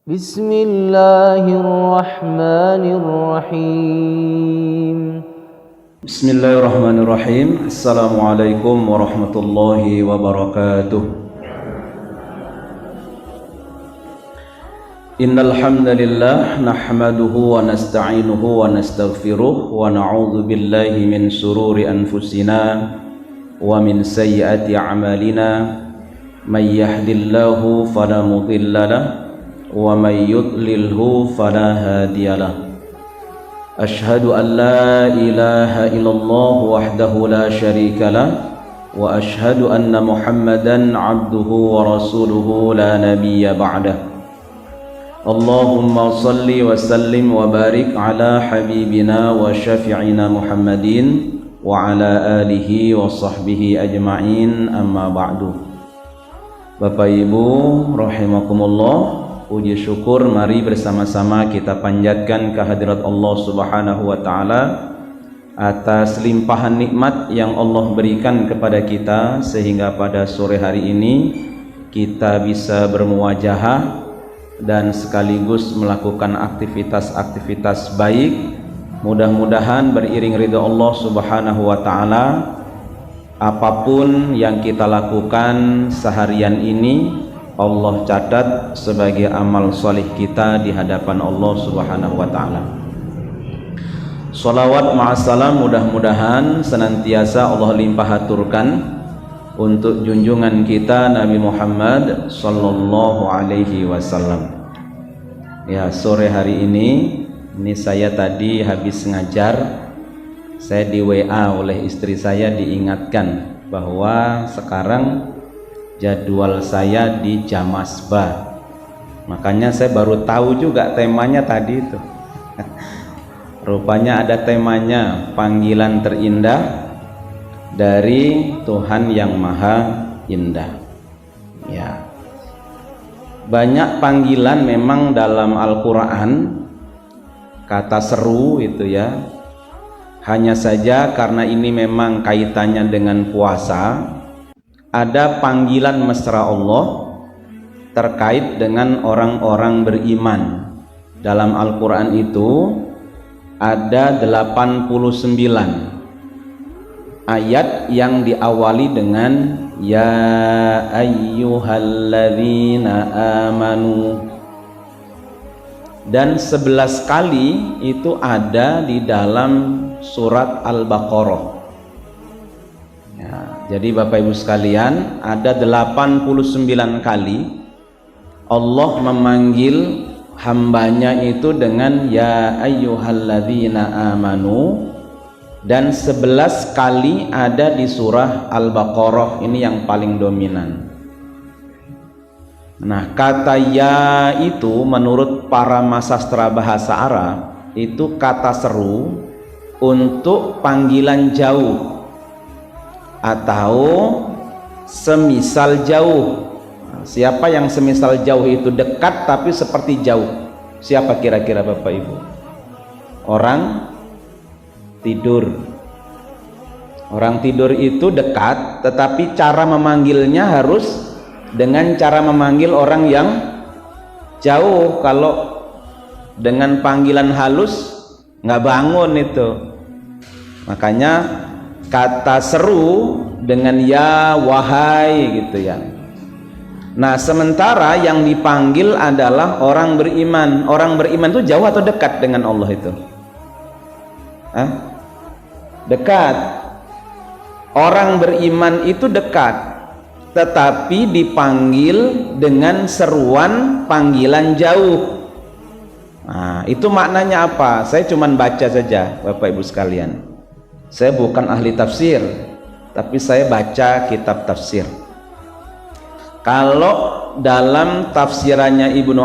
Bismillahirrahmanirrahim. Bismillahirrahmanirrahim. Assalamualaikum warahmatullahi wabarakatuh. Innal hamdalillah nahmaduhu wa nasta'inuhu wa nastaghfiruh wa na'udzu billahi min shururi anfusina wa min sayyiati a'malina. May yahdihillahu fala mudilla lahu wa may yudlilhu fala hadiyalah. Ashhadu an la ilaha illallah wahdahu la syarika lah wa ashhadu anna Muhammadan abduhu wa rasuluhu la nabiyya ba'dah. Allahumma salli wa sallim wa barik ala habibina wa syafi'ina Muhammadin wa ala alihi wa sahbihi ajma'in, amma ba'du. Bapak Ibu rahimakumullah, puji syukur mari bersama-sama kita panjatkan kehadirat Allah Subhanahu wa taala atas limpahan nikmat yang Allah berikan kepada kita sehingga pada sore hari ini kita bisa bermuwajahah dan sekaligus melakukan aktivitas-aktivitas baik. Mudah-mudahan beriring ridha Allah Subhanahu wa taala, apapun yang kita lakukan seharian ini Allah catat sebagai amal soleh kita di hadapan Allah Subhanahu wa taala. Shalawat ma'assalam mudah-mudahan senantiasa Allah limpahaturkan untuk junjungan kita Nabi Muhammad sallallahu alaihi wasallam. Ya, sore hari ini saya tadi habis ngajar, saya di WA oleh istri saya diingatkan bahwa sekarang jadwal saya di Jamasbah. Makanya saya baru tahu juga temanya tadi itu. Rupanya ada temanya panggilan terindah dari Tuhan yang Maha Indah. Ya. Banyak panggilan memang dalam Al-Qur'an, kata seru itu ya. Hanya saja karena ini memang kaitannya dengan puasa, ada panggilan mesra Allah terkait dengan orang-orang beriman. Dalam Al-Quran itu ada 89 ayat yang diawali dengan ya ayyuhalladzina amanu, dan 11 kali itu ada di dalam surat Al-Baqarah. Ya, jadi Bapak Ibu sekalian, ada 89 kali Allah memanggil hambanya itu dengan ya ayyuhalladzina amanu, dan 11 kali ada di surah Al-Baqarah. Ini yang paling dominan. Nah, kata ya itu menurut para masastra bahasa Arab itu kata seru untuk panggilan jauh atau semisal jauh. Siapa yang semisal jauh itu dekat tapi seperti jauh? Siapa kira-kira Bapak Ibu? Orang tidur. Orang tidur itu dekat, tetapi cara memanggilnya harus dengan cara memanggil orang yang jauh. Kalau dengan panggilan halus nggak bangun itu. Makanya kata seru dengan ya wahai gitu ya. Nah, sementara yang dipanggil adalah orang beriman. Orang beriman itu jauh atau dekat dengan Allah itu? Hah? Dekat. Orang beriman itu dekat, tetapi dipanggil dengan seruan panggilan jauh. Nah, itu maknanya apa? Saya cuma baca saja Bapak Ibu sekalian. Saya bukan ahli tafsir, tapi saya baca kitab tafsir. Kalau dalam tafsirannya Ibnu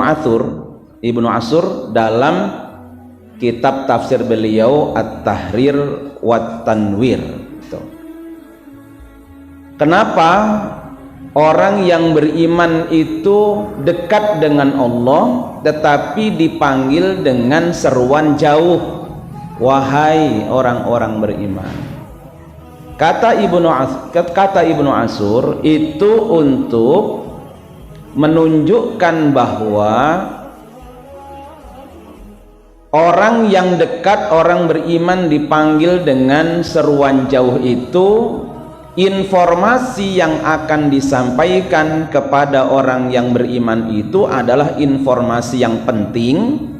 Ashur dalam kitab tafsir beliau At-Tahrir wa Tanwir. Kenapa orang yang beriman itu dekat dengan Allah tetapi dipanggil dengan seruan jauh, wahai orang-orang beriman? Kata Ibnu Ashur itu untuk menunjukkan bahwa orang yang dekat, orang beriman dipanggil dengan seruan jauh itu, informasi yang akan disampaikan kepada orang yang beriman itu adalah informasi yang penting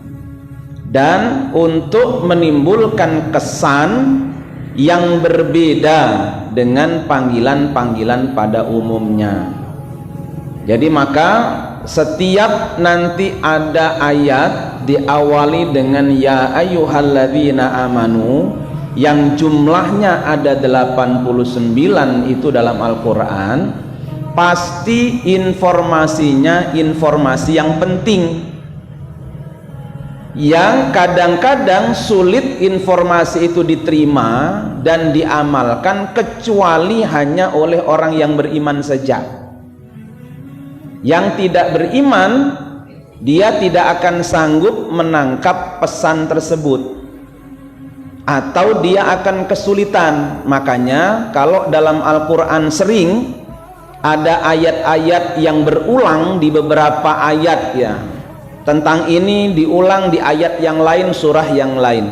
dan untuk menimbulkan kesan yang berbeda dengan panggilan-panggilan pada umumnya. Jadi maka setiap nanti ada ayat diawali dengan ya ayyuhalladzina amanu yang jumlahnya ada 89 itu dalam Al-Quran, pasti informasinya informasi yang penting, yang kadang-kadang sulit informasi itu diterima dan diamalkan kecuali hanya oleh orang yang beriman saja. Yang tidak beriman, dia tidak akan sanggup menangkap pesan tersebut atau dia akan kesulitan. Makanya kalau dalam Al-Quran sering ada ayat-ayat yang berulang di beberapa ayat ya, tentang ini diulang di ayat yang lain, surah yang lain,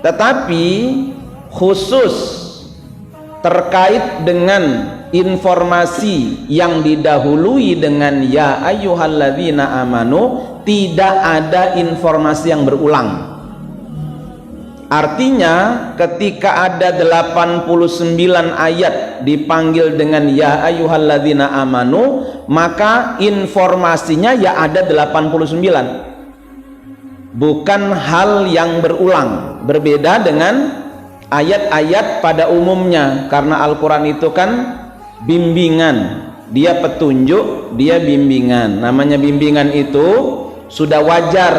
tetapi khusus terkait dengan informasi yang didahului dengan ya ayyuhalladzina amanu, tidak ada informasi yang berulang. Artinya ketika ada 89 ayat dipanggil dengan ya ayyuhalladzina amanu, maka informasinya ya ada 89, bukan hal yang berulang. Berbeda dengan ayat-ayat pada umumnya, karena Al-Quran itu kan bimbingan, dia petunjuk, dia bimbingan. Namanya bimbingan itu sudah wajar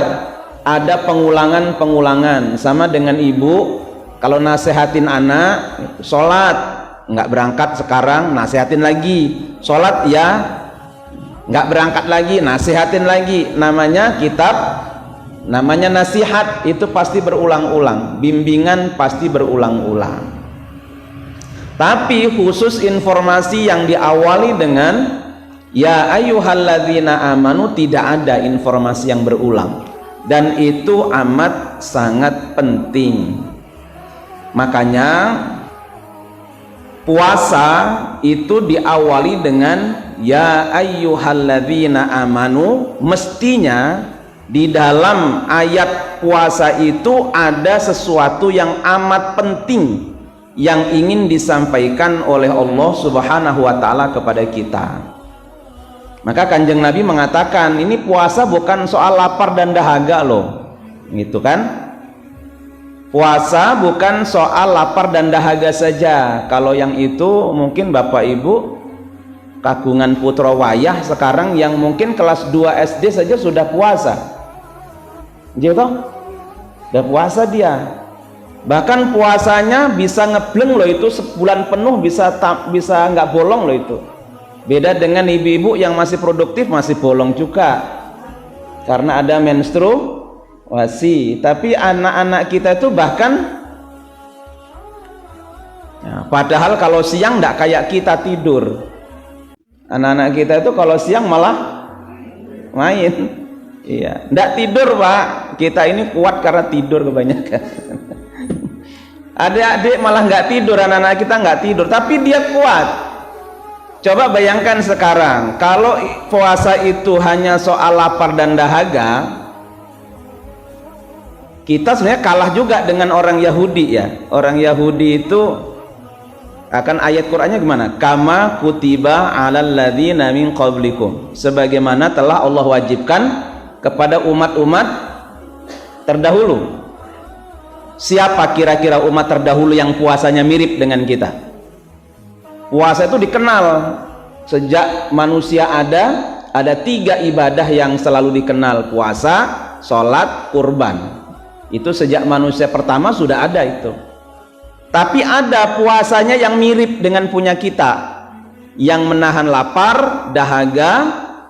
ada pengulangan-pengulangan. Sama dengan ibu kalau nasehatin anak, sholat nggak berangkat sekarang, nasehatin lagi. Sholat ya nggak berangkat lagi, nasehatin lagi. Namanya kitab, namanya nasihat, itu pasti berulang-ulang. Bimbingan pasti berulang-ulang. Tapi khusus informasi yang diawali dengan ya ayyuhalladzina amanu, tidak ada informasi yang berulang, dan itu amat sangat penting. Makanya puasa itu diawali dengan ya ayyuhalladzina amanu. Mestinya di dalam ayat puasa itu ada sesuatu yang amat penting yang ingin disampaikan oleh Allah Subhanahu wa ta'ala kepada kita. Maka Kanjeng Nabi mengatakan ini puasa bukan soal lapar dan dahaga loh, gitu kan? Puasa bukan soal lapar dan dahaga saja. Kalau yang itu mungkin Bapak Ibu kagungan putra wayah sekarang yang mungkin kelas 2 SD saja sudah puasa, gitu, udah puasa dia. Bahkan puasanya bisa ngebleng loh, itu sebulan penuh bisa nggak bolong loh itu. Beda dengan ibu-ibu yang masih produktif, masih bolong juga karena ada menstruasi. Tapi anak-anak kita itu bahkan ya, padahal kalau siang nggak kayak kita tidur. Anak-anak kita itu kalau siang malah main. Iya, nggak tidur Pak. Kita ini kuat karena tidur kebanyakan. Adik-adik malah nggak tidur, anak-anak kita nggak tidur, tapi dia kuat. Coba bayangkan sekarang, kalau puasa itu hanya soal lapar dan dahaga, kita sebenarnya kalah juga dengan orang Yahudi ya. Orang Yahudi itu akan ayat Qur'annya gimana? Kama kutiba 'alal ladzina min qablikum. Sebagaimana telah Allah wajibkan kepada umat-umat terdahulu. Siapa kira-kira umat terdahulu yang puasanya mirip dengan kita? Puasa itu dikenal sejak manusia ada 3 ibadah yang selalu dikenal: puasa, sholat, kurban. Itu sejak manusia pertama sudah ada itu. Tapi ada puasanya yang mirip dengan punya kita, yang menahan lapar, dahaga,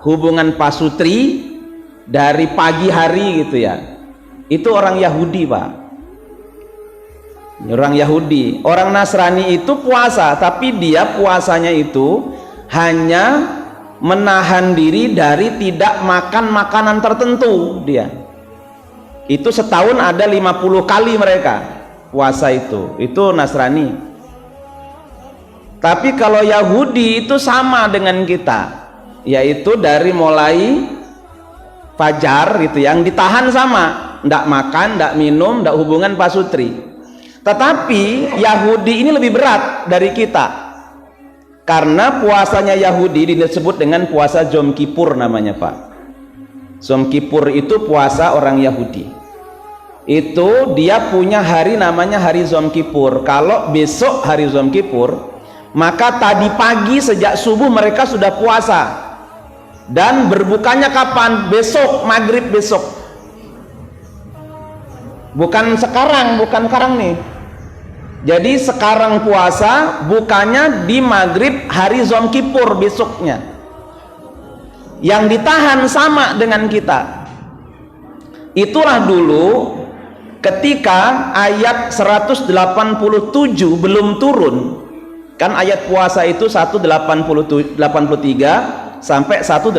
hubungan pasutri dari pagi hari gitu ya. Itu orang Yahudi Pak. Orang Yahudi. Orang Nasrani itu puasa, tapi dia puasanya itu hanya menahan diri dari tidak makan makanan tertentu dia. Itu setahun ada 50 kali mereka puasa itu Nasrani. Tapi kalau Yahudi itu sama dengan kita, yaitu dari mulai fajar gitu, yang ditahan sama, ndak makan, ndak minum, ndak hubungan pasutri. Tetapi Yahudi ini lebih berat dari kita, karena puasanya Yahudi disebut dengan puasa Jom Kippur namanya, Pak. Jom Kippur itu puasa orang Yahudi. Itu dia punya hari namanya hari Jom Kippur. Kalau besok hari Jom Kippur, maka tadi pagi sejak subuh mereka sudah puasa, dan berbukanya kapan? Besok, maghrib besok. Bukan sekarang nih. Jadi sekarang puasa, bukanya di maghrib hari Jom Kippur besoknya. Yang ditahan sama dengan kita. Itulah dulu ketika ayat 187 belum turun. Kan ayat puasa itu 183 sampai 187.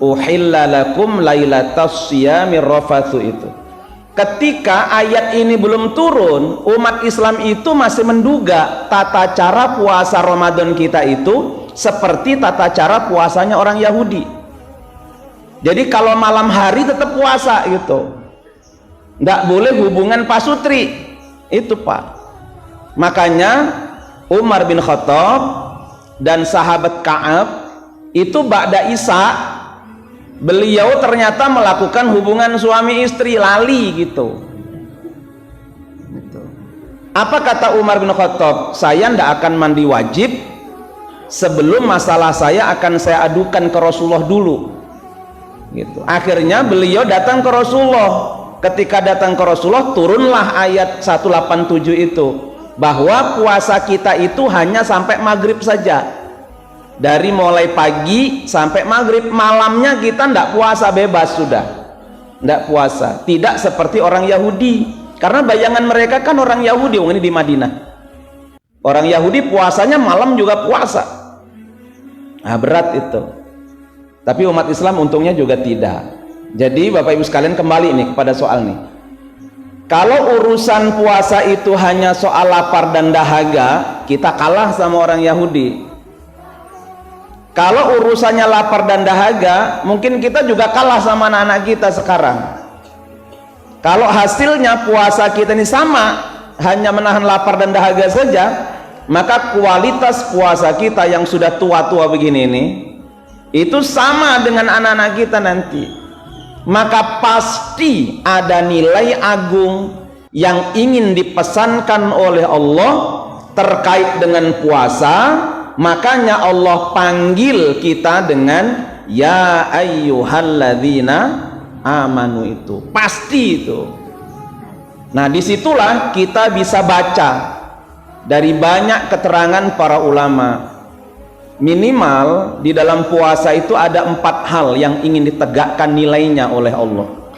Uhilla lakum lailatas siyamir rafathu itu. Ketika ayat ini belum turun, umat Islam itu masih menduga tata cara puasa Ramadan kita itu seperti tata cara puasanya orang Yahudi. Jadi kalau malam hari tetap puasa gitu, nggak boleh hubungan pasutri itu, Pak. Makanya Umar bin Khattab dan sahabat Ka'ab itu ba'da Isya, beliau ternyata melakukan hubungan suami istri, lali gitu. Apa kata Umar bin Khattab? Saya tidak akan mandi wajib sebelum masalah saya akan saya adukan ke Rasulullah dulu gitu. Akhirnya beliau datang ke Rasulullah. Ketika datang ke Rasulullah, turunlah ayat 187 itu, bahwa puasa kita itu hanya sampai maghrib saja. Dari mulai pagi sampai maghrib, malamnya kita tidak puasa, bebas sudah, tidak puasa. Tidak seperti orang Yahudi, karena bayangan mereka kan orang Yahudi, ini di Madinah, orang Yahudi puasanya malam juga puasa. Nah, berat itu. Tapi umat Islam untungnya juga tidak. Jadi Bapak Ibu sekalian, kembali nih kepada soal nih. Kalau urusan puasa itu hanya soal lapar dan dahaga, kita kalah sama orang Yahudi. Kalau urusannya lapar dan dahaga, mungkin kita juga kalah sama anak-anak kita sekarang. Kalau hasilnya puasa kita ini sama, hanya menahan lapar dan dahaga saja, maka kualitas puasa kita yang sudah tua-tua begini ini, itu sama dengan anak-anak kita nanti. Maka pasti ada nilai agung yang ingin dipesankan oleh Allah terkait dengan puasa. Makanya Allah panggil kita dengan ya ayyuhalladzina amanu, itu pasti itu. Nah, disitulah kita bisa baca dari banyak keterangan para ulama. Minimal di dalam puasa itu ada 4 hal yang ingin ditegakkan nilainya oleh Allah,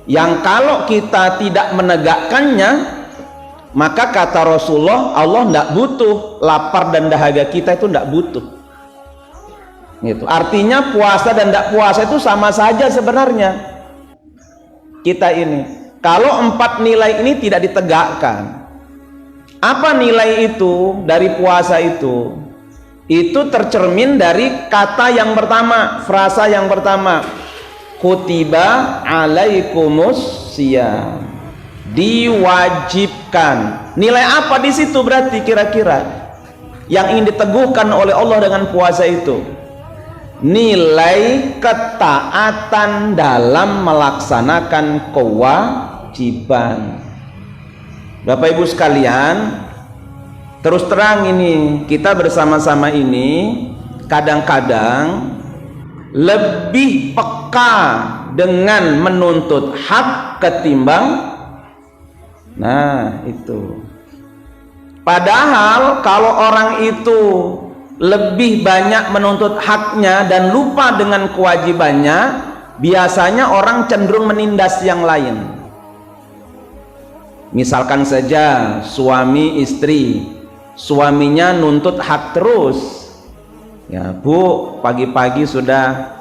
yang kalau kita tidak menegakkannya, maka kata Rasulullah, Allah tidak butuh lapar dan dahaga kita, itu tidak butuh gitu. Artinya puasa dan tidak puasa itu sama saja sebenarnya. Kita ini kalau 4 nilai ini tidak ditegakkan, apa nilai itu dari puasa itu? Itu tercermin dari kata yang pertama, frasa yang pertama, kutiba alaikumus siyam, diwajibkan. Nilai apa di situ berarti kira-kira yang ingin diteguhkan oleh Allah dengan puasa itu? Nilai ketaatan dalam melaksanakan kewajiban. Bapak Ibu sekalian, terus terang ini, kita bersama-sama ini kadang-kadang lebih peka dengan menuntut hak ketimbang, nah itu. Padahal kalau orang itu lebih banyak menuntut haknya dan lupa dengan kewajibannya, biasanya orang cenderung menindas yang lain. Misalkan saja suami istri, suaminya nuntut hak terus, ya Bu, pagi-pagi sudah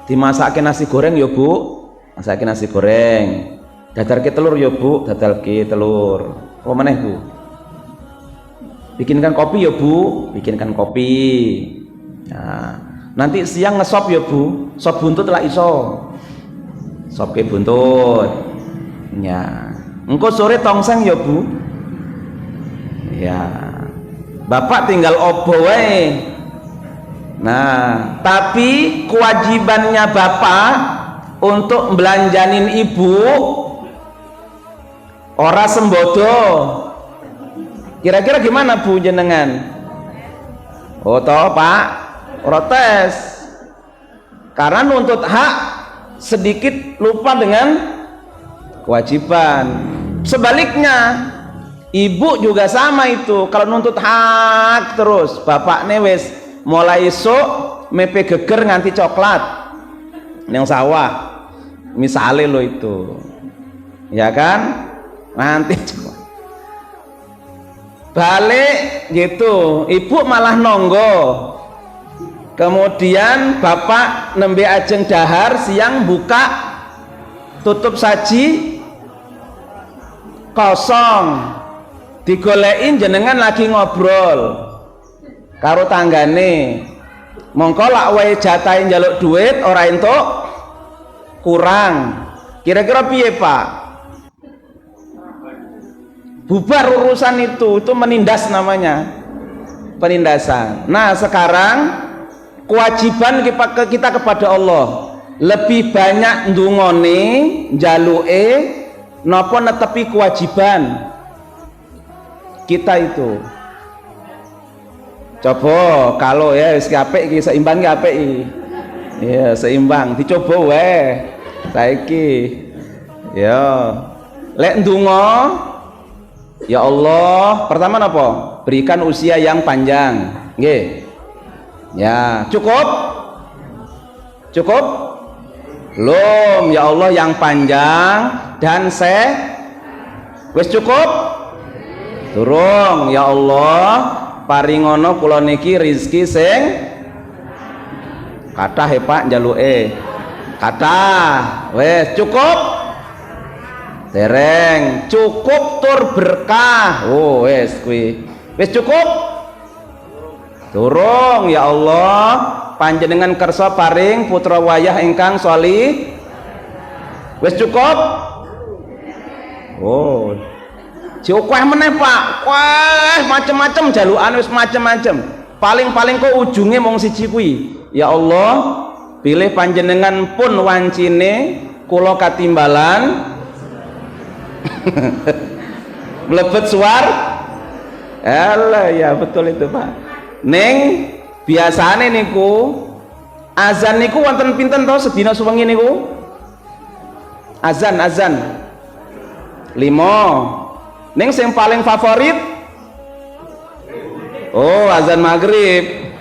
dimasakin nasi goreng ya Bu, Masake nasi goreng. Dadalke telur ya Bu, dadalke telur. Apa meneh Bu? Bikinkan kopi ya Bu, bikinkan kopi. Nah, nanti siang ngesop ya Bu, sop buntut lah iso. Sop ke buntut. Ya. Engko sore tongseng ya Bu. Ya. Bapak tinggal obo wae. Nah, tapi kewajibannya Bapak untuk belanjanin ibu ora sembodo. Kira-kira gimana Bu jenengan? Oh toh Pak, protes karena nuntut hak sedikit lupa dengan kewajiban. Sebaliknya ibu juga sama itu, kalau nuntut hak terus bapaknya wis mulai esuk mepe geger nganti coklat yang sawah misalnya lo itu ya kan, nanti balik gitu ibu malah nonggo, kemudian bapak nembe ajeng dahar, siang buka tutup saji kosong, digolekin jenengan lagi ngobrol karo tanggane, mongko lak wae jatahe njaluk duit ora entuk kurang, kira-kira piye Pak? Bubar urusan itu menindas namanya, penindasan. Nah sekarang kewajiban kita kepada Allah lebih banyak ndungone njaluke napa netepi kewajiban kita itu. Coba kalau ya wis apik iki seimbang iki apik iki. Ya seimbang dicoba wae saiki. Ya lek ndonga ya Allah, pertama napa? Berikan usia yang panjang. Nggih. Ya, cukup? Cukup? Belum, ya Allah yang panjang dan wis cukup? Durung, ya Allah, paringono kula niki rezeki sing kathah he Pak njaluke. Kathah. Wis cukup? Dereng cukup tur berkah. Oh wis kuwi wis cukup? Durung ya Allah, panjenengan kersa paring putra wayah ingkang sholih. Wis cukup? Oh cukup meneh Pak. Wah macem-macem jalukan, wis macem-macem, paling-paling kok ujungnya mung siji kuwi. Ya Allah, pilih panjenengan pun wancine kula katimbalan mlebet suar. Alah ya betul itu Pak. Ning biasane niku azan niku wonten pinten to sedina suwengi niku? Azan 5. Ning sing paling favorit oh azan maghrib.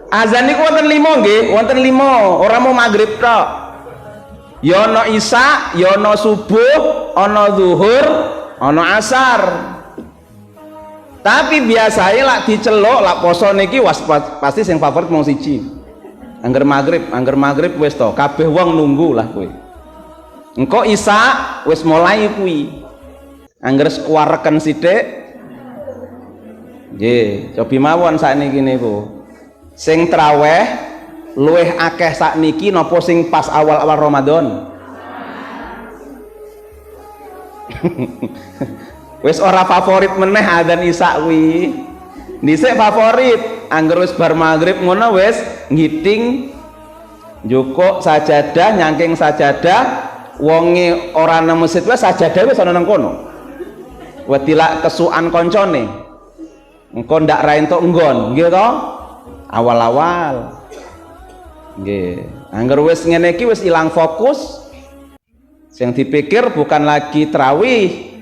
Azan niku wonten 5 nggih, wonten 5, ora mau maghrib tok. Ya ana isya, ya ana subuh, ana zuhur, ana asar. Tapi biasanya lak diceluk lak poso niki pasti sing favorit mung siji. Angger maghrib wis to, kabeh wong nunggu lah kowe. Engko isya wis mulai kuwi. Angger sekuareken sithik. Nggih, cobi mawon sakniki niku. Sing traweh luwih akeh sakniki napa sing pas awal-awal Ramadan? Wis ora favorit meneh adzan isya kuwi. Dhisik favorit, angger wis bar maghrib ngono wis ngiting njukuk sajadah, nyangking sajadah, wonge ora nang masjid wis sajadah wis ana nang kono. Wedilak kesukan koncone. Engko ndak ra entuk nggon, nggih to? Awal-awal. Nggih, angger wis ngene iki wis ilang fokus. Sing dipikir bukan lagi tarawih.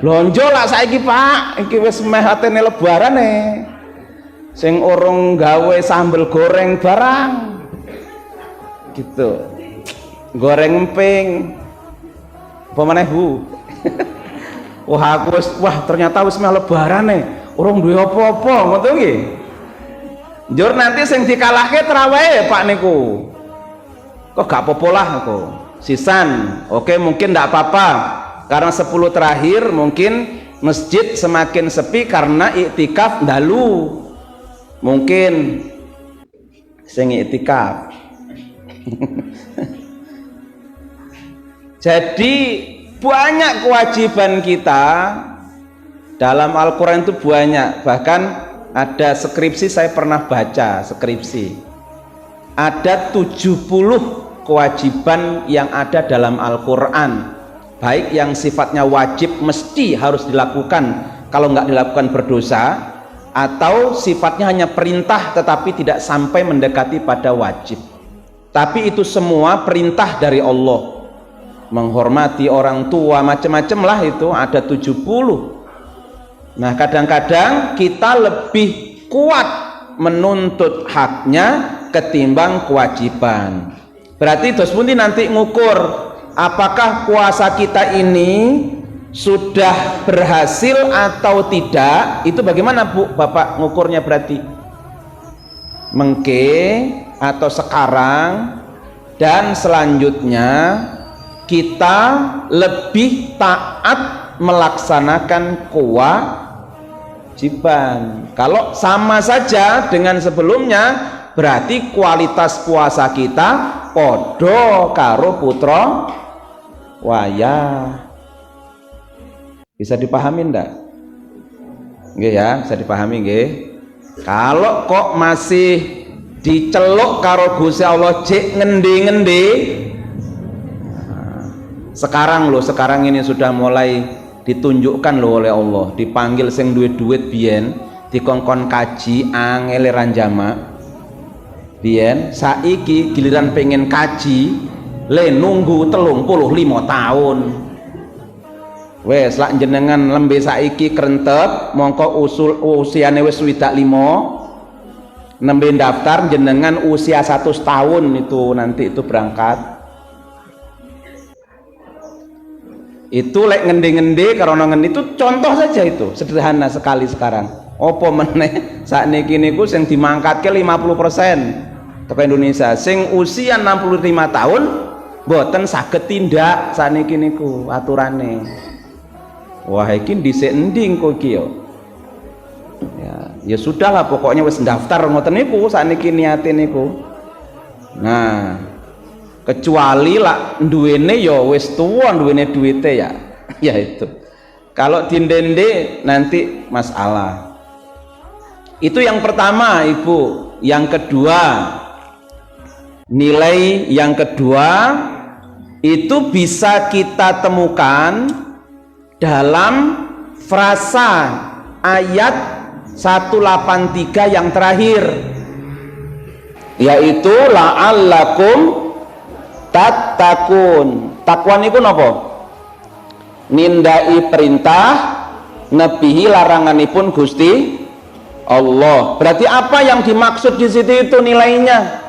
Blonjo lah saiki Pak, iki wis meh atene lebaran sing urung gawe sambel goreng barang. Gitu. Goreng emping. Apa maneh Bu? Wah ternyata wis meh lebaran urung duwe apa-apa, ngoten nggih. Njur nanti sing dikalahke terawih Pak niku. Kok gak apa-apa lah kok. Sisan, oke mungkin ndak apa-apa. Karena 10 terakhir mungkin masjid semakin sepi karena iktikaf dalu. Mungkin sing iktikaf. Jadi banyak kewajiban kita dalam Al-Quran itu banyak. Bahkan ada skripsi, saya pernah baca skripsi, ada 70 kewajiban yang ada dalam Al-Quran, baik yang sifatnya wajib mesti harus dilakukan, kalau nggak dilakukan berdosa, atau sifatnya hanya perintah tetapi tidak sampai mendekati pada wajib. Tapi itu semua perintah dari Allah, menghormati orang tua, macam-macam lah, itu ada 70. Nah kadang-kadang kita lebih kuat menuntut haknya ketimbang kewajiban. Berarti terus pun nanti ngukur apakah puasa kita ini sudah berhasil atau tidak. Itu bagaimana Bu Bapak ngukurnya? Berarti mengke atau sekarang dan selanjutnya kita lebih taat melaksanakan kewajiban. Kalau sama saja dengan sebelumnya, berarti kualitas puasa kita podo karo putra wayah. Bisa dipahami ndak? Nggih ya, bisa dipahami nggih. Kalau kok masih diceluk karo Gusti Allah cek ngendi-ngendi, sekarang loh, sekarang ini sudah mulai ditunjukkan loh oleh Allah, dipanggil sing duwe duit biyen dikongkon kaji angel ranjama biyen, saiki giliran pengen kaji le nunggu 35 tahun. Wes lak jenengan lembe saiki krentep mongko usiane wis 65, nembe daftar jenengan usia 100 tahun itu nanti itu berangkat. Itu lek ngende-ngende karena ngendi itu contoh saja, itu sederhana sekali sekarang. Apa meneh sakniki niku sing dimangkatke 50% teko Indonesia sing usia 65 tahun mboten saged tindak sakniki niku aturane. Wah iki dhisik endi kok iki yo. Ya sudahlah pokoknya wis daftar ngoten niku sakniki niate niku. Nah, kecuali lah duwene ya wis tuwa duwene duwite ya ya itu. Kalau dindende nanti masalah. Itu yang pertama Ibu. Yang kedua, nilai yang kedua itu bisa kita temukan dalam frasa ayat 183 yang terakhir, yaitu la'allakum tattaqun. Takwa niku napa? Nindai perintah, nebihi laranganipun Gusti Allah. Berarti apa yang dimaksud di situ itu nilainya?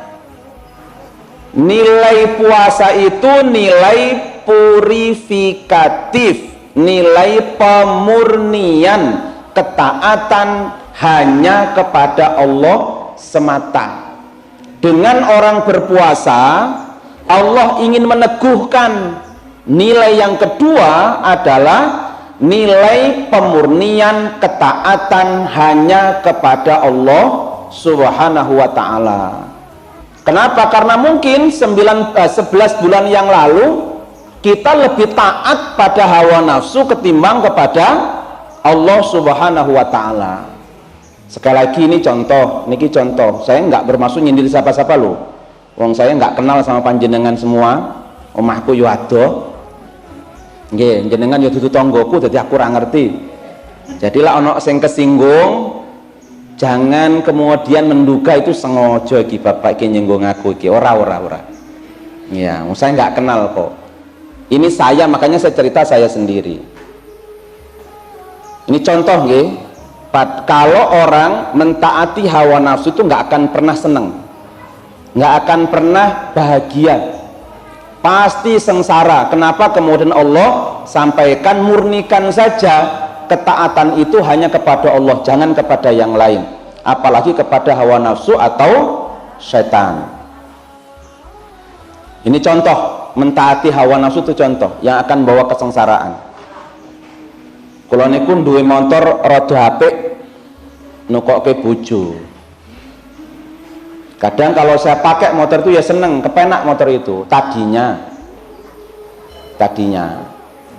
Nilai puasa itu nilai purifikatif, nilai pemurnian, ketaatan hanya kepada Allah semata. Dengan orang berpuasa, Allah ingin meneguhkan nilai yang kedua adalah nilai pemurnian ketaatan hanya kepada Allah Subhanahu wa ta'ala. Kenapa? Karena mungkin 11 bulan yang lalu kita lebih taat pada hawa nafsu ketimbang kepada Allah Subhanahu wa ta'ala. Sekali lagi ini contoh, niki contoh. Saya nggak bermaksud nyindir siapa-siapa loh. Wong saya nggak kenal sama panjenengan semua. Omahku yo ado. Nggih, jenengan yo dudu tanggoku dadi aku ora ngerti. Jadilah ono sing kesinggung, jangan kemudian menduga itu sengaja iki bapak iki nyinggung aku iki. Ora. Ya, saya nggak kenal kok. Ini saya, makanya saya cerita saya sendiri. Ini contoh nggih. Kalau orang mentaati hawa nafsu itu nggak akan pernah senang, nggak akan pernah bahagia, pasti sengsara. Kenapa kemudian Allah sampaikan murnikan saja ketaatan itu hanya kepada Allah, jangan kepada yang lain. apalagi kepada hawa nafsu atau setan. Ini contoh, mentaati hawa nafsu itu contoh yang akan bawa kesengsaraan. Kula niku duwe motor rada apik nukokke bojo. Kadang kalau saya pakai motor itu ya seneng, kepenak motor itu tadinya.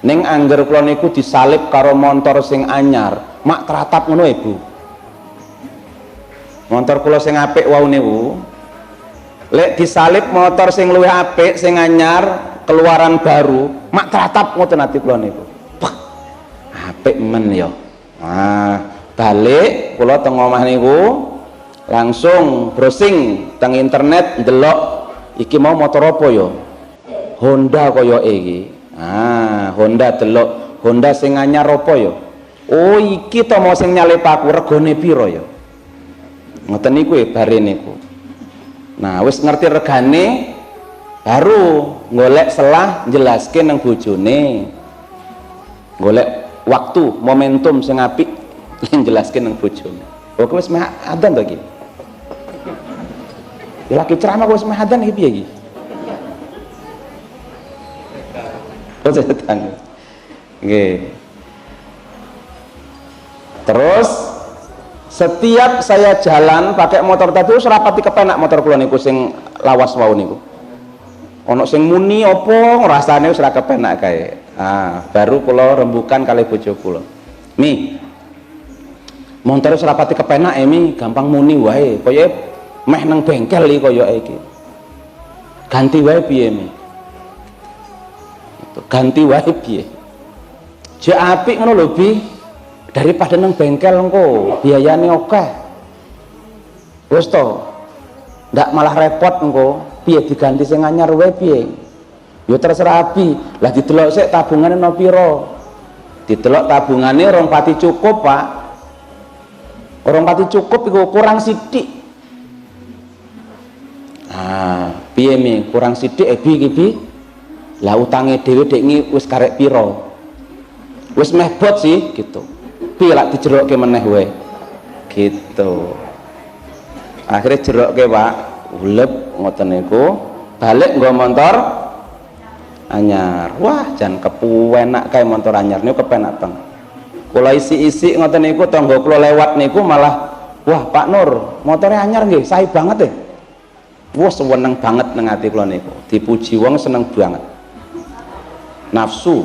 Ning angger kula niku disalib karo motor sing anyar, mak teratap ngono Ibu. Motor kula sing apik wau niku, lek disalib motor sing luwih apik sing anyar, keluaran baru, mak teratap ngoten ati kula niku. Apik men ya. Nah, balik kula teng omah niku langsung browsing teng internet ndelok iki mau motor apa ya? Honda kaya iki. Ah, Honda delok, Honda sing anyar apa ya? Oh, iki to mau sing nyalip aku regane piro ya? Ngoten niku bare niku. Nah, wis ngerti regane baru golek selah jelaske nang bojone. Golek waktu, momentum sing apik jelaske nang bojone. Oh, wis meh adzan to iki. Ya lagi ceramah wis meh adzan iki piye iki? Setan. Nggih. Terus setiap saya jalan pakai motor tadi serapati kepenak motor kula niku sing lawas wau niku. Ana sing muni apa rasane wis ora kepenak kae. Ah, baru kula rembukan kali bojo kula. Mi. Motor serapati kepenak Mi, gampang muni wae. Kaya meh nang bengkel iki kaya iki. Ganti wae piye Mi? Ganti wae piye? Jek apik ngono lho Bi, daripada nang bengkel engko biayane akeh. Wis to, ndak malah repot engko, piye diganti sing anyar wae piye? Ya terserah Bi, lah didelok sik tabungane no pira. Didelok tabungane rong pati cukup Pak. Rong pati cukup iku kurang sithik. Ah, piye Mi? Kurang sithik Bi iki Bi? Lah utange dhewe dek wis karek piro, wis meh bot sih gitu, piye lak dijerokke meneh wae gitu. Akhirnya jerokke Pak, ulep ngoten niku, balik nggo motor anyar. Wah jan kepuenak kae motor anyar niku kepenak teng. Kula isi-isi ngoten niku tangga kula lewat niku malah wah Pak Nur motornya anyar nggih, sae banget wah seneng banget nang ati kula niku, dipuji wong seneng banget. Nafsu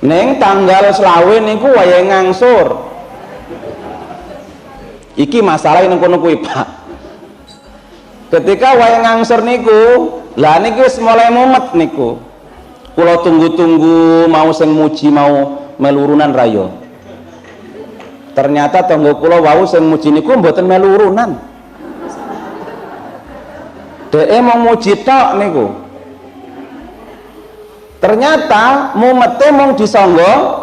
neng tanggal selawe niku wayahe ngangsur iki masalah nang kono kuwi Pak. Ketika wayahe ngangsur niku lah niki wis mulai mumet niku, kula tunggu-tunggu mau sing muji mau melurunan rayo, ternyata tangga kula wau sing muji niku mboten melurunan, dhek mau muji tok niku. Ternyata mumete mung disangga.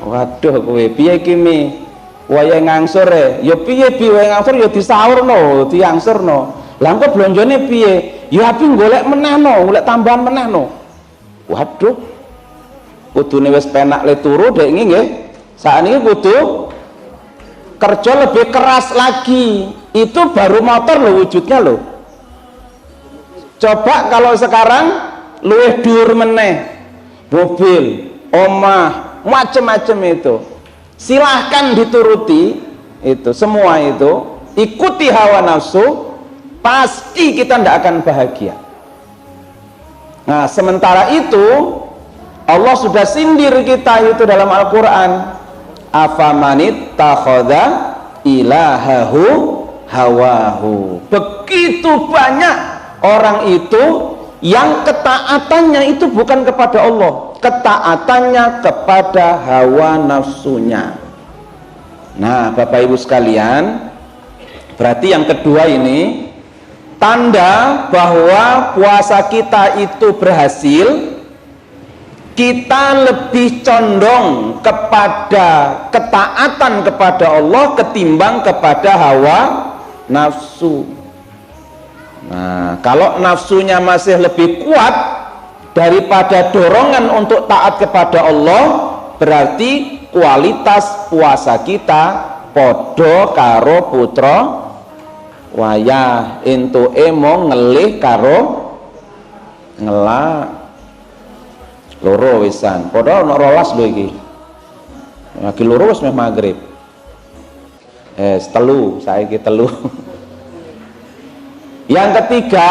Waduh kowe piye iki Mi? Wayahe ngangsur ya piye Bi wayahe ngangsur ya disaurno, diangsurno. Lah engko blonjone piye? Ya abi golek menehno, golek tambahan menehno. Waduh. Kudune wis penak le turu dek nggih. Sakniki kudu kerja lebih keras lagi. Itu baru motor lho wujudnya lho. Coba kalau sekarang luwih dhuwur meneh, mobil, omah, macam-macam itu silahkan dituruti, itu semua itu ikuti hawa nafsu, pasti kita tidak akan bahagia. Nah sementara itu Allah sudah sindir kita itu dalam Al-Quran, afamanit takhadha ilahahu hawahu. Begitu banyak orang itu yang ketaatannya itu bukan kepada Allah, ketaatannya kepada hawa nafsunya. Nah Bapak Ibu sekalian, berarti yang kedua ini tanda bahwa puasa kita itu berhasil, kita lebih condong kepada ketaatan kepada Allah ketimbang kepada hawa nafsu. Nah, kalau nafsunya masih lebih kuat daripada dorongan untuk taat kepada Allah, berarti kualitas puasa kita, padha karo putra wayah, entuke mung ngelih karo ngelak. Loro wisan, padha ana 12 lho iki. Lagi loro wis meh magrib. Telu, saiki telu. Yang ketiga,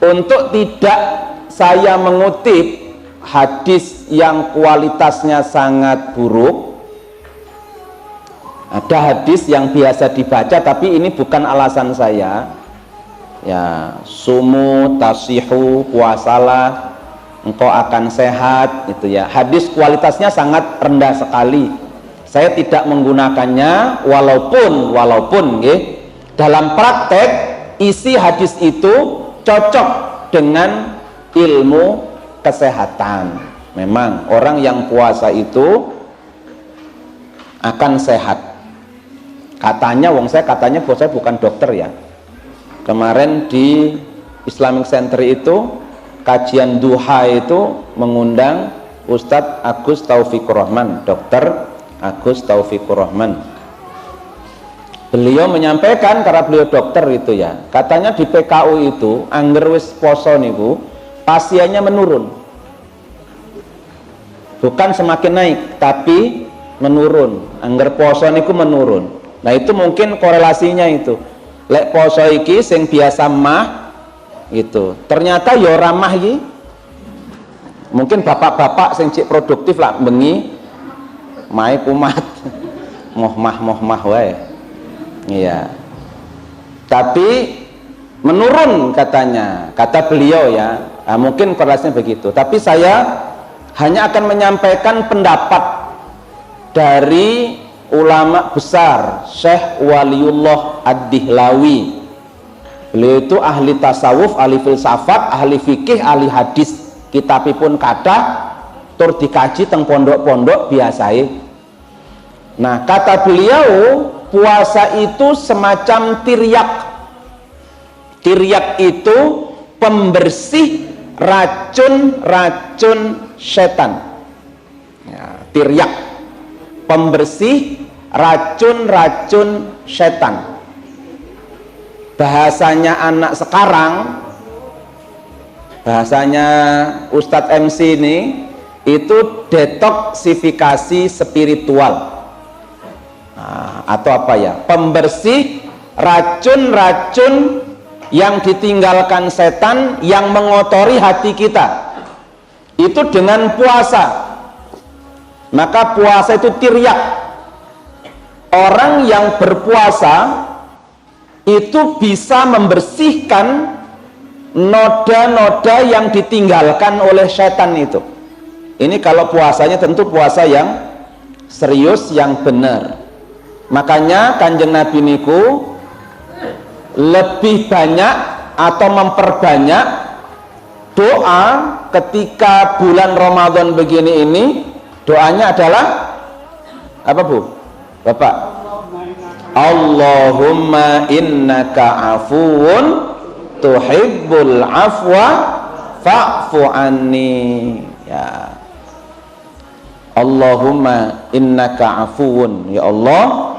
untuk tidak saya mengutip hadis yang kualitasnya sangat buruk. Ada hadis yang biasa dibaca tapi ini bukan alasan saya. Ya, sumu tasihu, puasalah engkau akan sehat, itu ya. Hadis kualitasnya sangat rendah sekali. Saya tidak menggunakannya walaupun dalam praktek isi hadis itu cocok dengan ilmu kesehatan. Memang orang yang puasa itu akan sehat. Katanya, katanya saya bukan dokter ya. Kemarin di Islamic Center itu kajian duha itu mengundang Ustadz Agus Taufikur Rahman, Dr. Agus Taufikur Rahman. Beliau menyampaikan, karena beliau dokter itu ya, katanya di PKU itu angger wis poso niku pasiennya menurun, bukan semakin naik tapi menurun. Angger poso niku menurun. Nah itu mungkin korelasinya itu. Lek poso iki sing biasa mah itu ternyata ya ora mah iki. Mungkin bapak-bapak sing cik produktif lah bengi mae kumat moh mah wae. Iya, tapi menurun katanya, kata beliau ya. Nah, mungkin korelasinya begitu. Tapi saya hanya akan menyampaikan pendapat dari ulama besar, Syekh Waliullah Ad-Dihlawi. Beliau itu ahli tasawuf, ahli filsafat, ahli fikih, ahli hadis. Kitabipun kathah tur dikaji teng pondok-pondok biasae. Nah, kata beliau, puasa itu semacam tiryak. Tiryak itu pembersih racun-racun setan. Ya, tiryak, pembersih racun-racun setan. Bahasanya anak sekarang, bahasanya Ustadz MC ini, itu detoksifikasi spiritual. Nah, atau apa ya, pembersih racun-racun yang ditinggalkan setan yang mengotori hati kita itu dengan puasa. Maka puasa itu tiryak. Orang yang berpuasa itu bisa membersihkan noda-noda yang ditinggalkan oleh setan itu. Ini kalau puasanya tentu puasa yang serius, yang benar. Makanya Kanjeng Nabi niku lebih banyak atau memperbanyak doa ketika bulan Ramadan begini ini. Doanya adalah apa Bu? Bapak? Allahumma innaka afuwun tuhibbul afwa fa'fu anni. Ya. Allahumma innaka afuwun, ya Allah,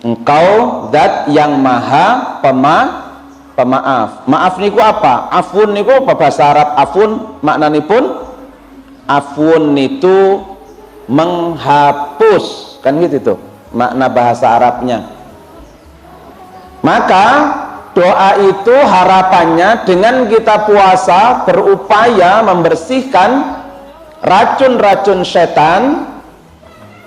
engkau zat yang maha pemaaf. Maaf niku apa? Afun niku apa bahasa Arab? Afun maknanipun, afun itu menghapus, kan gitu tuh makna bahasa Arabnya. Maka doa itu harapannya dengan kita puasa berupaya membersihkan racun-racun setan,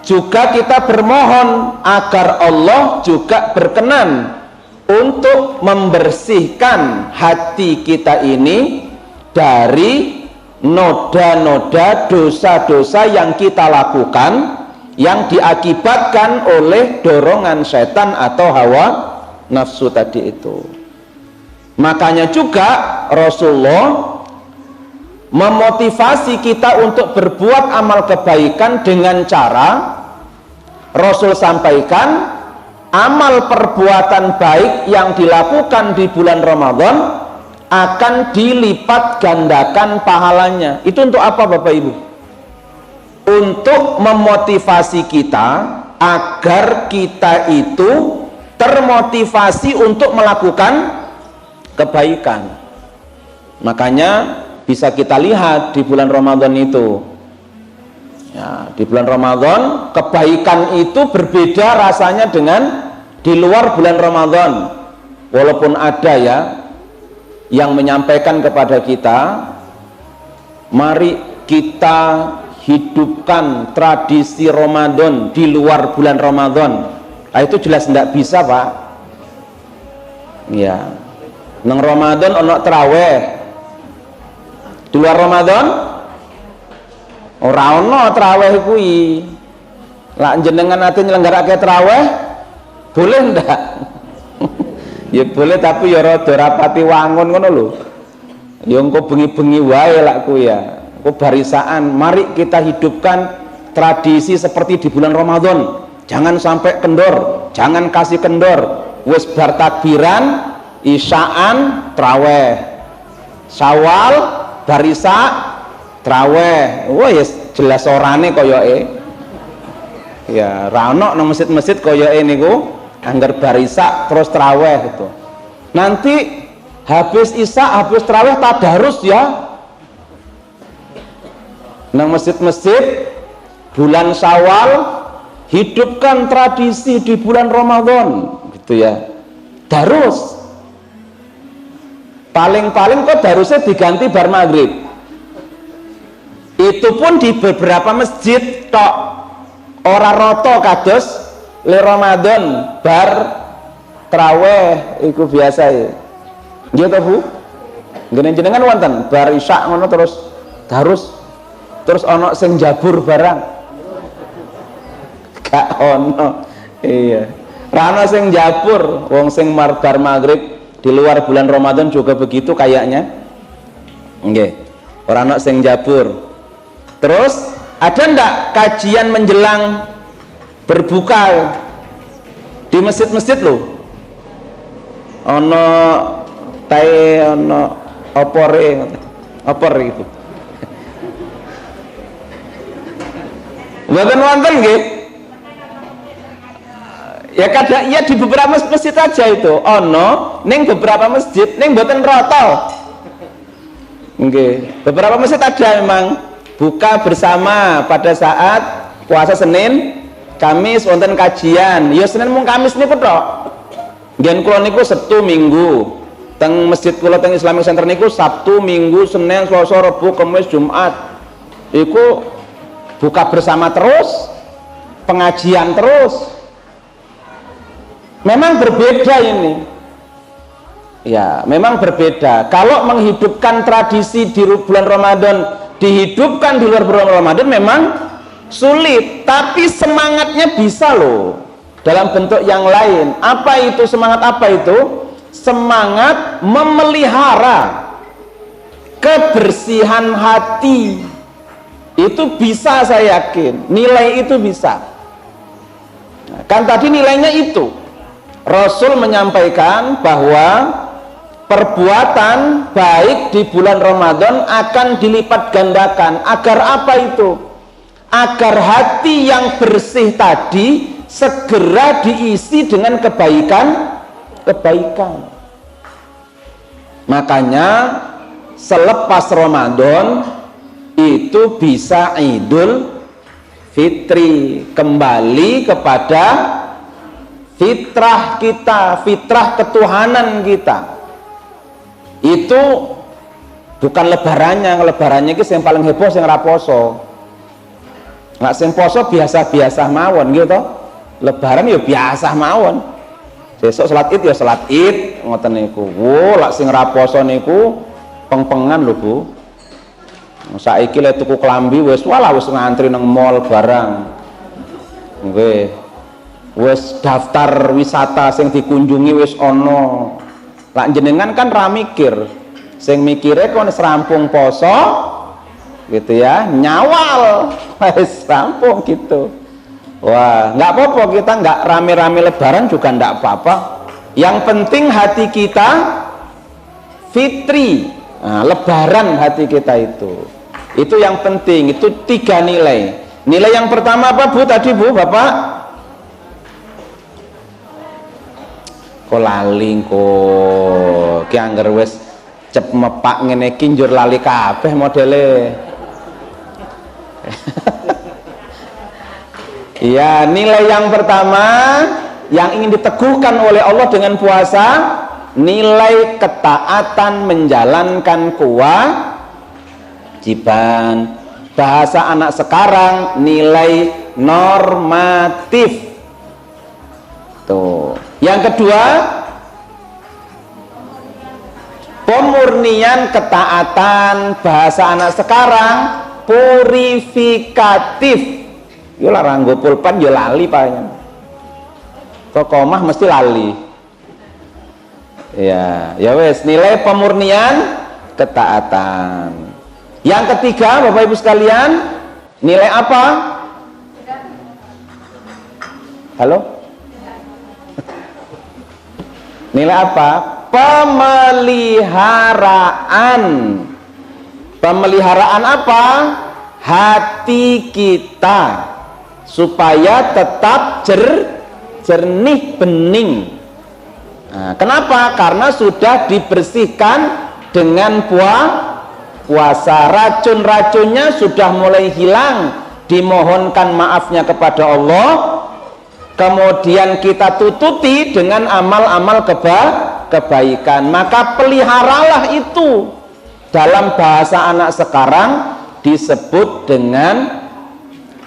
juga kita bermohon agar Allah juga berkenan untuk membersihkan hati kita ini dari noda-noda dosa-dosa yang kita lakukan yang diakibatkan oleh dorongan setan atau hawa nafsu tadi itu. Makanya juga Rasulullah memotivasi kita untuk berbuat amal kebaikan dengan cara Rasul sampaikan amal perbuatan baik yang dilakukan di bulan Ramadan akan dilipat gandakan pahalanya. Itu untuk apa Bapak Ibu? Untuk memotivasi kita agar kita itu termotivasi untuk melakukan kebaikan. Makanya bisa kita lihat di bulan Ramadan itu ya, di bulan Ramadan kebaikan itu berbeda rasanya dengan di luar bulan Ramadan. Walaupun ada ya yang menyampaikan kepada kita, mari kita hidupkan tradisi Ramadan di luar bulan Ramadan. Nah, itu jelas tidak bisa, Pak. Ya, nang Ramadan ono traweh, di luar Ramadan ora ono traweh kuwi. Lah jenengan ate nyelenggarake traweh boleh ndak? Ya boleh, tapi ya rada rapati wangun ngono lho. Ya engko bengi-bengi wae lak ku ya. Engko barisaan, mari kita hidupkan tradisi seperti di bulan Ramadan. Jangan sampai kendor, jangan kasih kendor. Wis bar takbiran, isyaan, traweh. Syawal, barisa, traweh. Wah ya jelas orane koyoke. Ya ra ono nang masjid-masjid koyoke niku. Angger barisa terus traweh gitu. Nanti habis isya, habis traweh tadarus ya. Nang masjid-masjid bulan Syawal hidupkan tradisi di bulan Ramadan gitu ya. Darus. Paling-paling kok darusnya diganti bar maghrib. Itu pun di beberapa masjid tok. Ora roto kados le Ramadan bar traweh iku biasa ya. Nggih to, Bu? Nggih jenengan wonten bar isya ngono terus darus terus ana sing jabur barang. Gak ono. Iya. Ra ana sing jabur, wong sing bar maghrib di luar bulan Ramadan juga begitu kayaknya. Nggih. Ora ana sing jabur. Terus ada ndak kajian menjelang berbuka di masjid-masjid loh? Ono tae, ono opore itu. Mboten wonten nggih. Ya kadang ya di beberapa masjid aja itu. Ono ning beberapa masjid ning mboten rata. Nggih, beberapa masjid ada memang buka bersama pada saat puasa Senin, Kamis wonten kajian. Ya Senin mung Kamis niku tok. Ngen kula niku Sabtu Minggu. Teng masjid kula teng Islamic Center niku Sabtu, Minggu, Senin, Selasa, Rabu, Kamis, Jumat. Iku buka bersama terus, pengajian terus. Memang berbeda ini. Ya, memang berbeda. Kalau menghidupkan tradisi di bulan Ramadan, dihidupkan di luar bulan Ramadan memang sulit, tapi semangatnya bisa loh dalam bentuk yang lain. Apa itu semangat? Apa itu? Semangat memelihara kebersihan hati. Itu bisa, saya yakin nilai itu bisa. Kan tadi nilainya itu Rasul menyampaikan bahwa perbuatan baik di bulan Ramadan akan dilipat gandakan. Agar apa itu? Agar hati yang bersih tadi segera diisi dengan kebaikan. Makanya selepas Ramadan itu bisa Idul Fitri, kembali kepada fitrah kita, fitrah ketuhanan kita. Itu bukan lebarannya itu yang paling heboh yang raposo. Nggak sing poso biasa-biasa mawon gitu. Lebaran ya biasa mawon. Besok salat Id ya salat Id ngoten niku. Wo, lak sing raposo niku peng-pengan lho, Bu. Saiki lek tuku klambi wis walah wis ngantri nang mall barang. Nggih. Wis daftar wisata sing dikunjungi wis ana. Lak jenengan kan ra mikir. Sing mikire kon rampung poso gitu ya, nyawal wis rampung gitu. Wah, nggak apa-apa, kita nggak rame-rame lebaran juga nggak apa-apa. Yang penting hati kita fitri. Nah, lebaran hati kita itu yang penting. Itu 3 nilai. Nilai yang pertama apa, Bu, tadi, Bu, Bapak? Kok lali kok. Ki angger wis cep mepak ngene iki njur lali kabeh modele. Iya, nilai yang pertama yang ingin diteguhkan oleh Allah dengan puasa, nilai ketaatan menjalankan kewajiban. Bahasa anak sekarang nilai normatif. Tuh. Yang kedua, pemurnian ketaatan. Bahasa anak sekarang purifikatif. Yo lah ranggo pulpen yo lali paling. Kok komah mesti lali. Ya, ya wes, nilai pemurnian ketaatan. Yang ketiga, Bapak Ibu sekalian, nilai apa? Halo? Nilai apa? Pemeliharaan. Pemeliharaan apa? Hati kita supaya tetap jernih bening. Nah, kenapa? Karena sudah dibersihkan dengan puasa. Racun-racunnya sudah mulai hilang, dimohonkan maafnya kepada Allah, kemudian kita tututi dengan amal-amal kebaikan. Maka peliharalah itu. Dalam bahasa anak sekarang disebut dengan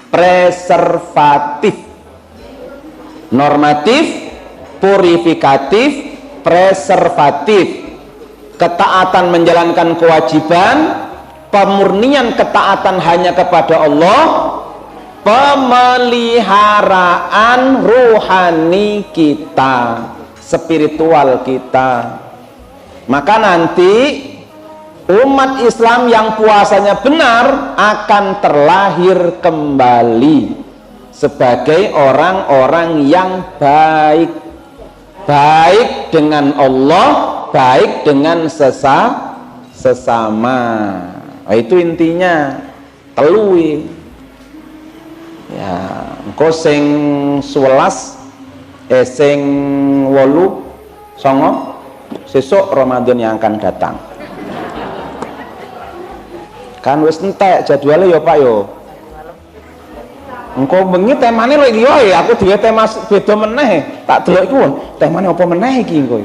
preservatif. Normatif, purifikatif, preservatif. Ketaatan menjalankan kewajiban, pemurnian ketaatan hanya kepada Allah, pemeliharaan rohani kita, spiritual kita. Maka nanti umat Islam yang puasanya benar akan terlahir kembali sebagai orang-orang yang baik, baik dengan Allah, baik dengan sesama. Nah, itu intinya telui. Ya, engko sing 11 sing 8 songo sesuk Ramadan yang akan datang. Kan wis entek jadwalnya ya Pak yo. Engko bengi temane lho iki wae, aku dhewe tema beda meneh. Tak delok iku temane apa meneh iki engko.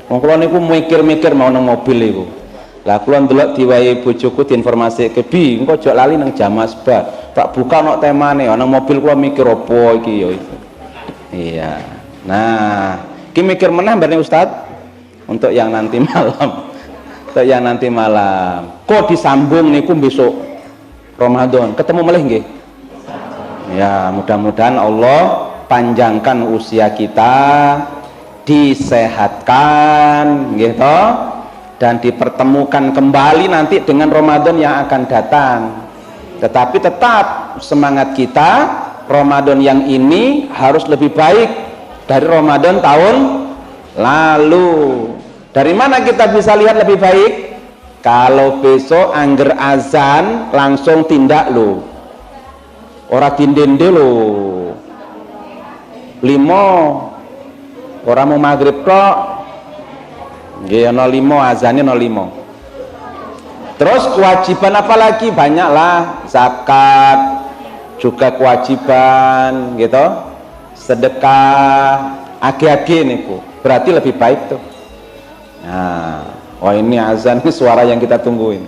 Wong kula niku mikir-mikir mau nang mobil iku. Lah kula ndelok diwahi bojoku diinformasike, "Bi, engko aja lali nang jam asbah." Tak buka nok temane, ana mobil kula mikir apa iki ya itu. Iya. Nah, iki mikir meneh bareng Ustaz untuk yang nanti malam. Untuk yang nanti malam. Kok disambung niku besok Ramadan. Ketemu melih nggih? Ya, mudah-mudahan Allah panjangkan usia kita, disehatkan gitu, dan dipertemukan kembali nanti dengan Ramadan yang akan datang. Tetapi tetap semangat kita, Ramadan yang ini harus lebih baik dari Ramadan tahun lalu. Dari mana kita bisa lihat lebih baik? Kalau besok angger azan langsung tindak lo, ora dindende lo, 5 orang mau maghrib kok, nggih ana 5 azannya 05. Terus kewajiban apa lagi? Banyaklah, zakat juga kewajiban gitu, sedekah, agi-agi niku. Berarti lebih baik tuh. Nah, oh ini azan, ini suara yang kita tungguin.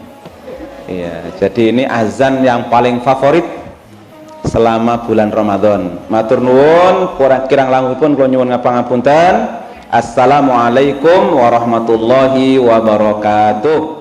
Iya, jadi ini azan yang paling favorit selama bulan Ramadan. Matur nuwun, kirang langkungipun kula nyuwun ngapangapunten. Assalamualaikum warahmatullahi wabarakatuh.